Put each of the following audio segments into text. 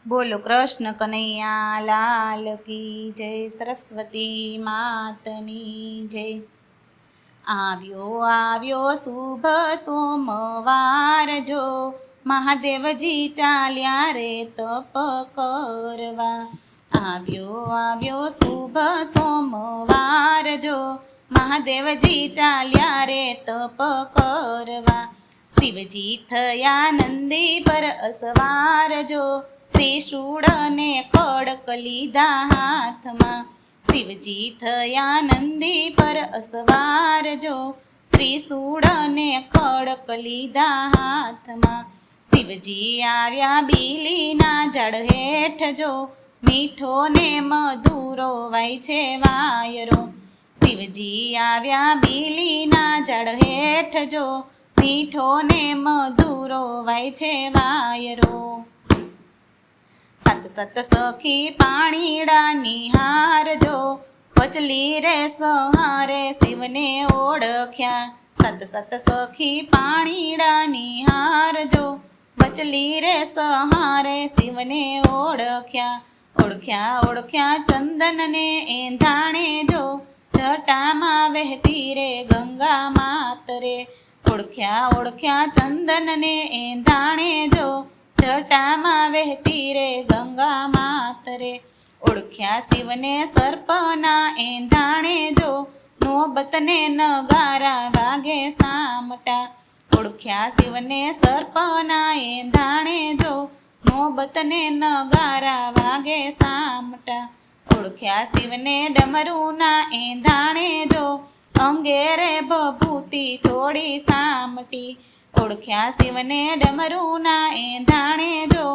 બોલો કૃષ્ણ કનૈયા લાલ કી જય, સરસ્વતી માતની જય। આવ્યો આવ્યો શુભ સોમવાર જો, મહાદેવજી ચાલ્યા રે તપ કરવા। આવ્યો આવ્યો શુભ સોમવાર જો, મહાદેવજી ચાલ્યા રે તપ કરવા। શિવજી થયા નંદી પર અસવાર જો, ત્રિશૂળ ને ખડક લીધા હાથમાં। શિવજી થયા નંદી પર અસવાર જો, ત્રિશૂળ ને ખડક લીધા હાથમાં। શિવજી આવ્યા બીલીના ઝાડ હેઠ જો, મીઠો ને મધુરો વાય છે વાયરો। શિવજી આવ્યા બીલીના ઝાડ હેઠ જો, મીઠો ને મધુરો વાય છે વાયરો। સાત સાત સખી પાણીડા નિહારજો, વચલી રે સહારે શિવને ઓળખ્યા। સાત સાત સખી પાણીડા નિહારજો, વચલી રે સહારે શિવને ઓળખ્યા। ઓળખ્યા ઓળખ્યા ચંદનને એંધાણે જો, જટામાં વહેતી રે ગંગા માત રે। ઓળખ્યા ઓળખ્યા ચંદનને એંધાણે જો, જટામાં વહેતી રે ગંગા માત રે। ઓળખ્યા શિવને સર્પના એંધાણે જો, નોબતને નગારા વાગે સામટા। ઓળખ્યા શિવને સર્પના એંધાણે જો, નોબતને નગારા વાગે સામટા। ઓળખ્યા શિવને ડમરુના એંધાણે જો, અંગે રે ભભૂતિ ચોળી સામટી। ઓળખ્યા શિવને ડમરુના એંધાણે જો,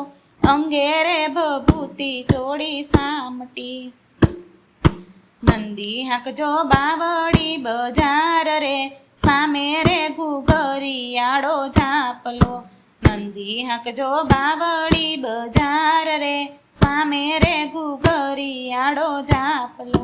અંગે રે ભભૂતિ ચોળી સામટી। નંદી હાંકજો બાવળી બજાર રે, સામે રે ઘુઘરિયાળો ઝાપલો। નંદી હાંકજો બાવળી બજાર રે, સામે રે ઘુઘરિયાળો ઝાપલો।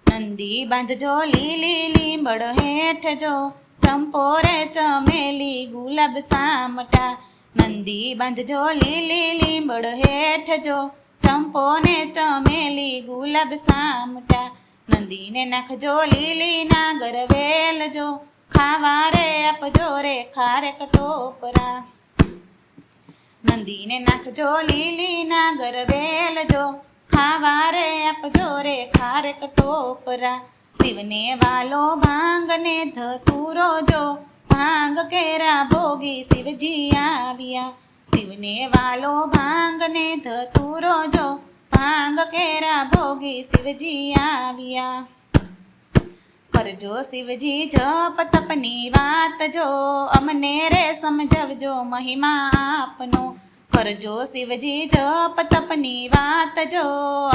નંદી બાંધજો લીલી લીંબડ હેઠ જો, ચંપો રે ચમેલી ગુલાબ સામટા। નંદી બાંધજો લીલી લીંબડ હેઠ જો, ચંપો ને ચમેલી ગુલાબ સામટા। નંદીને નાખજો લીલી નાગર વેલ જો, ખાવા રે આપજો રે ખારેક ટોપરા। નંદીને નાખજો લીલી નાગર વેલ જો, ખાવા રે આપજો રે ખારેક ટોપરા। શિવને વાલો ભાંગ ને ધતુરો જો, ભાંગ કેરા ભોગી શિવજી આવ્યા। શિવને વાલો ભાંગ ને ધતુરો જો, ભાંગ કેરા ભોગી શિવજી આવ્યા। કરજો શિવજી જપ તપની વાત જો, અમને રે સમજાવજો મહિમા આપનો। કરજો શિવજી જપ તપની વાત જો,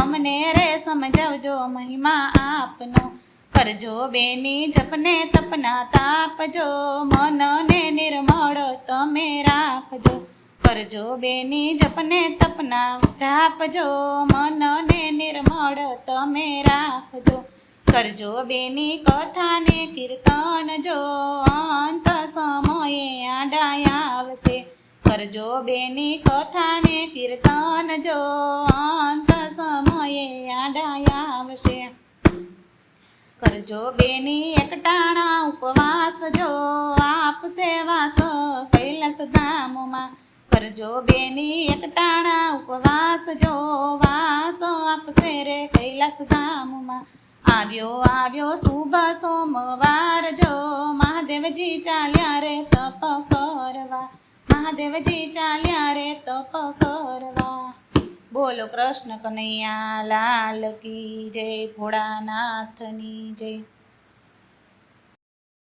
અમને રે સમજાવજો મહિમા આપનો। કરજો બેની જપને તપના તાપજો, મનને નિર્મળ તમે રાખજો। કરજો બેની જપને તપના જાપજો, મનને નિર્મળ તમે રાખજો। કરજો બેની કથાને કીર્તન જો, અંત સમયે આડાયા આવશે। કરજો બેની કથાને કીર્તન જો, અંત સમયે આડાયા આવશે। કરજો બેની એકટાણા ઉપવાસ જો, આપશે વાસ કૈલાસ ધામમાં। કરજો બેની એકટાણા ઉપવાસ જો, વાસ આપશે રે કૈલાસ ધામમાં। આવ્યો આવ્યો શુભ સોમવાર જો, મહાદેવજી ચાલ્યા રે તપ કરવા। મહાદેવજી ચાલ્યા રે તપ કરવા। બોલો કૃષ્ણ કનૈયા લાલ કી જય, ભોળાનાથની જય।